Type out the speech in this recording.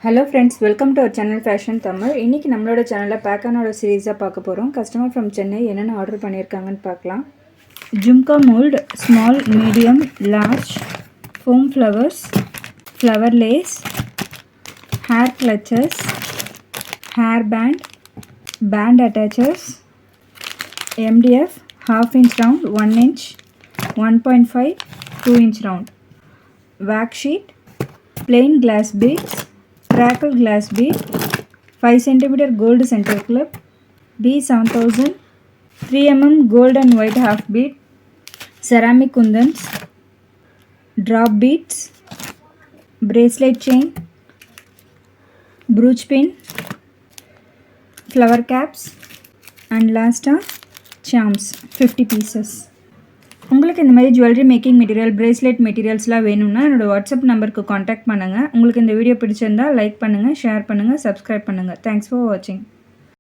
Hello friends, welcome to our channel fashion Tamil. இன்றைக்கி நம்மளோட சேனலில் பேக்கானோட சீரீஸாக பார்க்க போகிறோம். கஸ்டமர் ஃப்ரம் சென்னை என்னென்ன ஆர்டர் பண்ணியிருக்காங்கன்னு பார்க்கலாம். Jhumka mould, small, medium, large, foam flowers, flower lace, hair clutches, hair band, band attachers, MDF, half inch round, 1 inch, 1.5, 2 inch round, wax sheet, plain glass beads, crackle glass bead, 5 cm gold center clip, B7000, 3 mm gold and white half bead, ceramic kundans, drop beads, bracelet chain, brooch pin, flower caps, and last are charms, 50 pieces. உங்களுக்கு இந்த மாதிரி jewellery making material, bracelet மெட்டீரியல்ஸ்லாம் வேணும்னா என்னோடய WhatsApp நம்பருக்கு contact பண்ணுங்கள். உங்களுக்கு இந்த video பிடிச்சிருந்தால் லைக் பண்ணுங்கள், ஷேர் பண்ணுங்கள், சப்ஸ்கிரைப் பண்ணுங்கள். தேங்க்ஸ் ஃபார் வாட்சிங்.